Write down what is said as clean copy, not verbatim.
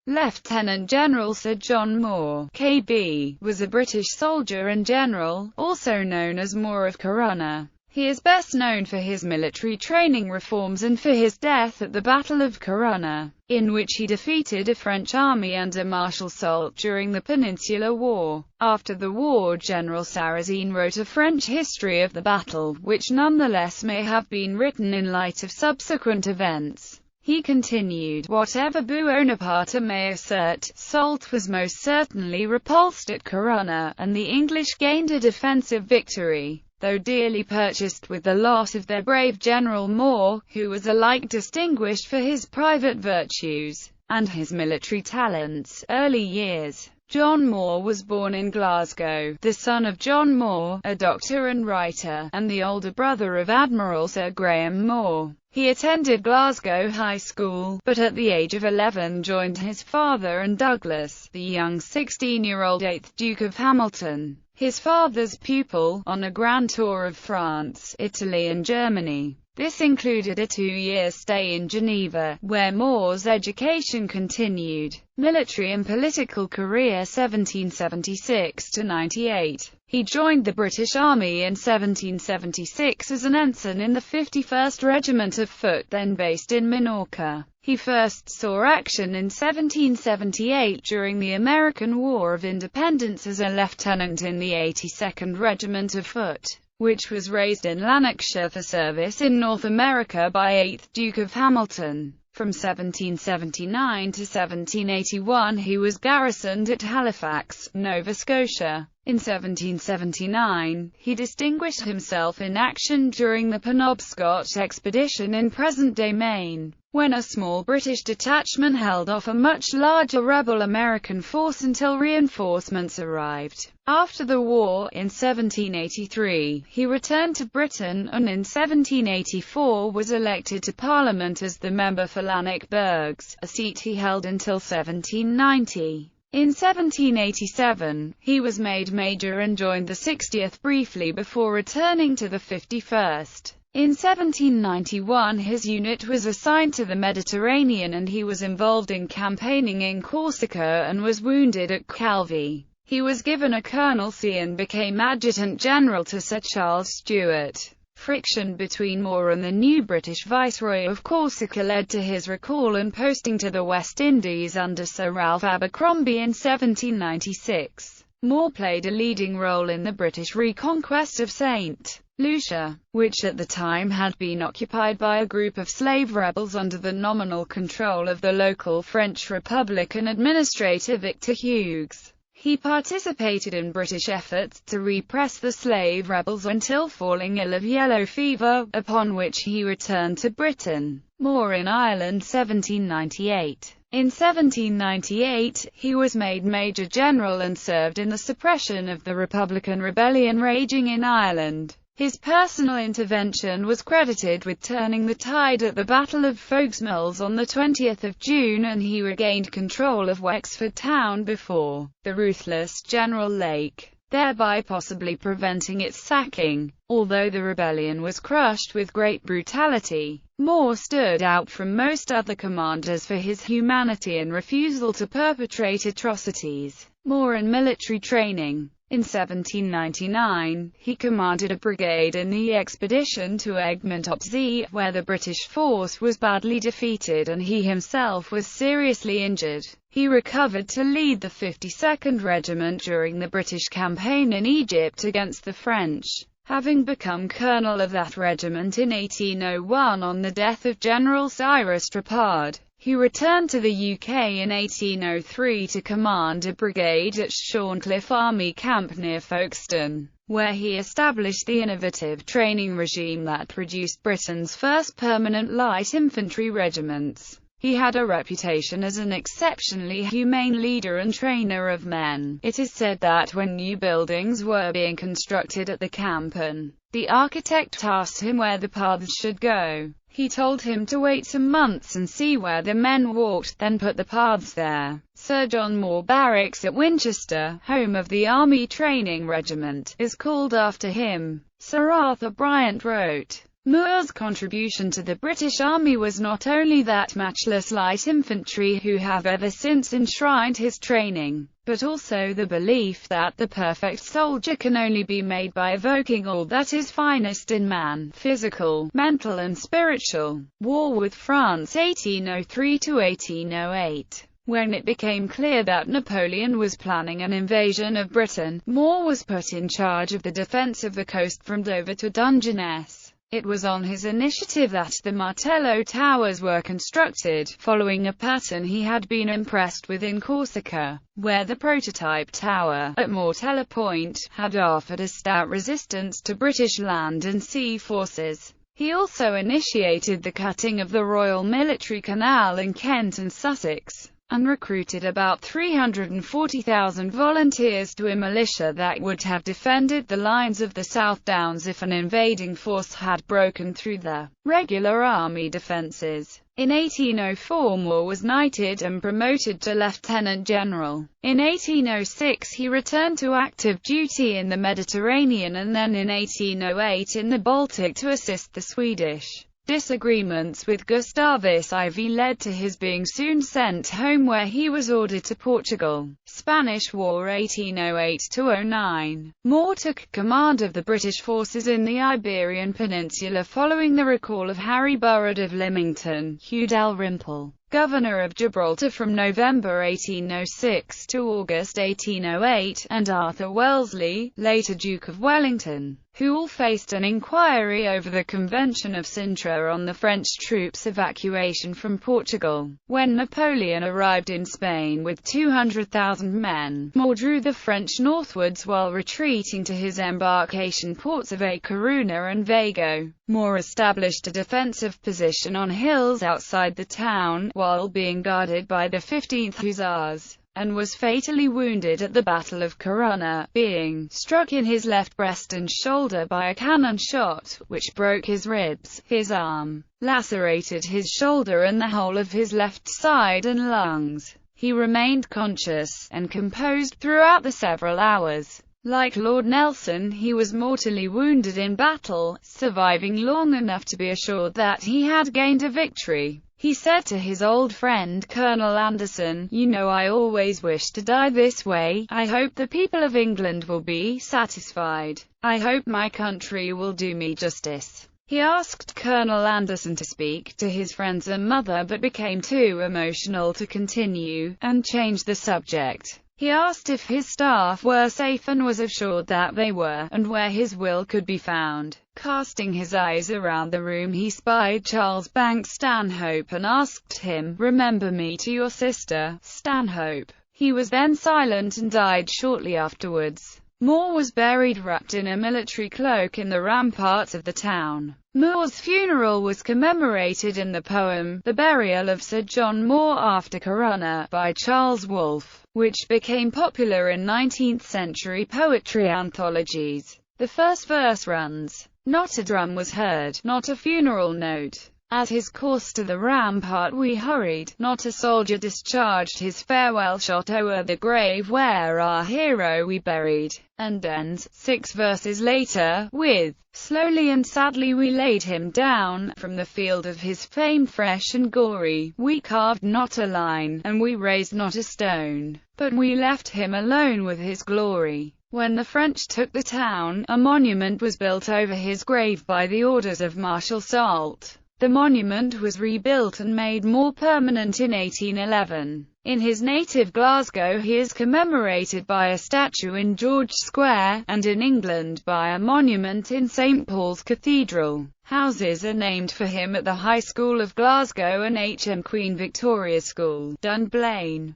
Lieutenant General Sir John Moore, KB, was a British soldier and general, also known as Moore of Corunna. He is best known for his military training reforms and for his death at the Battle of Corunna, in which he defeated a French army under Marshal Soult during the Peninsular War. After the war, General Sarrazin wrote a French history of the battle, which nonetheless may have been written in light of subsequent events. He continued, "Whatever Buonaparte may assert, Soult was most certainly repulsed at Corunna, and the English gained a defensive victory, though dearly purchased with the loss of their brave General Moore, who was alike distinguished for his private virtues and his military talents." Early years. John Moore was born in Glasgow, the son of John Moore, a doctor and writer, and the older brother of Admiral Sir Graham Moore. He attended Glasgow High School, but at the age of 11 joined his father and Douglas, the young 16-year-old 8th Duke of Hamilton, his father's pupil, on a grand tour of France, Italy and Germany. This included a 2-year stay in Geneva, where Moore's education continued. Military and political career 1776–98. He joined the British Army in 1776 as an ensign in the 51st Regiment of Foot, then based in Minorca. He first saw action in 1778 during the American War of Independence as a lieutenant in the 82nd Regiment of Foot, which was raised in Lanarkshire for service in North America by 8th Duke of Hamilton. From 1779 to 1781 he was garrisoned at Halifax, Nova Scotia. In 1779, he distinguished himself in action during the Penobscot expedition in present-day Maine, when a small British detachment held off a much larger rebel American force until reinforcements arrived. After the war, in 1783, he returned to Britain, and in 1784 was elected to Parliament as the member for Lanark Burghs, a seat he held until 1790. In 1787, he was made major and joined the 60th briefly before returning to the 51st. In 1791 his unit was assigned to the Mediterranean and he was involved in campaigning in Corsica and was wounded at Calvi. He was given a colonelcy and became adjutant general to Sir Charles Stewart. Friction between Moore and the new British Viceroy of Corsica led to his recall and posting to the West Indies under Sir Ralph Abercrombie in 1796. Moore played a leading role in the British reconquest of St. Lucia, which at the time had been occupied by a group of slave rebels under the nominal control of the local French Republican administrator Victor Hughes. He participated in British efforts to repress the slave rebels until falling ill of yellow fever, upon which he returned to Britain. Moore in Ireland 1798. In 1798, he was made Major General and served in the suppression of the Republican rebellion raging in Ireland. His personal intervention was credited with turning the tide at the Battle of Foulksmills on 20 June, and he regained control of Wexford town before the ruthless General Lake, thereby possibly preventing its sacking. Although the rebellion was crushed with great brutality, Moore stood out from most other commanders for his humanity and refusal to perpetrate atrocities. Moore in military training. In 1799, he commanded a brigade in the expedition to Egmont-op-Zee, where the British force was badly defeated and he himself was seriously injured. He recovered to lead the 52nd Regiment during the British campaign in Egypt against the French, having become colonel of that regiment in 1801 on the death of General Cyrus Strappard. He returned to the UK in 1803 to command a brigade at Shorncliffe Army Camp near Folkestone, where he established the innovative training regime that produced Britain's first permanent light infantry regiments. He had a reputation as an exceptionally humane leader and trainer of men. It is said that when new buildings were being constructed at the camp and the architect asked him where the paths should go, he told him to wait some months and see where the men walked, then put the paths there. Sir John Moore Barracks at Winchester, home of the Army Training Regiment, is called after him. Sir Arthur Bryant wrote, Moore's contribution to the British Army was not only that matchless light infantry who have ever since enshrined his training, but also the belief that the perfect soldier can only be made by evoking all that is finest in man, physical, mental and spiritual. War with France 1803–1808. When it became clear that Napoleon was planning an invasion of Britain, Moore was put in charge of the defence of the coast from Dover to Dungeness. It was on his initiative that the Martello Towers were constructed, following a pattern he had been impressed with in Corsica, where the prototype tower, at Martello Point, had offered a stout resistance to British land and sea forces. He also initiated the cutting of the Royal Military Canal in Kent and Sussex, and recruited about 340,000 volunteers to a militia that would have defended the lines of the South Downs if an invading force had broken through the regular army defences. In 1804 Moore was knighted and promoted to lieutenant general. In 1806 he returned to active duty in the Mediterranean and then in 1808 in the Baltic to assist the Swedish. Disagreements with Gustavus IV led to his being soon sent home, where he was ordered to Portugal. Spanish War 1808–09. Moore took command of the British forces in the Iberian Peninsula following the recall of Harry Burrard of Lymington, Hugh Dalrymple, governor of Gibraltar from November 1806 to August 1808, and Arthur Wellesley, later Duke of Wellington, who all faced an inquiry over the Convention of Sintra on the French troops' evacuation from Portugal. When Napoleon arrived in Spain with 200,000 men, Moore drew the French northwards while retreating to his embarkation ports of A Coruña and Vigo. Moore established a defensive position on hills outside the town, while being guarded by the 15th Hussars, and was fatally wounded at the Battle of Coruña, being struck in his left breast and shoulder by a cannon shot, which broke his ribs, his arm, lacerated his shoulder and the whole of his left side and lungs. He remained conscious and composed throughout the several hours. Like Lord Nelson, he was mortally wounded in battle, surviving long enough to be assured that he had gained a victory. He said to his old friend Colonel Anderson, "You know, I always wished to die this way. I hope the people of England will be satisfied. I hope my country will do me justice." He asked Colonel Anderson to speak to his friends and mother, but became too emotional to continue, and changed the subject. He asked if his staff were safe and was assured that they were, and where his will could be found. Casting his eyes around the room, he spied Charles Banks Stanhope and asked him, "Remember me to your sister, Stanhope." He was then silent and died shortly afterwards. Moore was buried wrapped in a military cloak in the ramparts of the town. Moore's funeral was commemorated in the poem, The Burial of Sir John Moore After Coruña, by Charles Wolfe, which became popular in 19th-century poetry anthologies. The first verse runs, "Not a drum was heard, not a funeral note. At his course to the rampart we hurried, not a soldier discharged his farewell shot o'er the grave where our hero we buried," and ends, 6 verses later, with, "Slowly and sadly we laid him down, from the field of his fame fresh and gory, we carved not a line, and we raised not a stone, but we left him alone with his glory." When the French took the town, a monument was built over his grave by the orders of Marshal Soult. The monument was rebuilt and made more permanent in 1811. In his native Glasgow he is commemorated by a statue in George Square, and in England by a monument in St Paul's Cathedral. Houses are named for him at the High School of Glasgow and Queen Victoria School, Dunblane.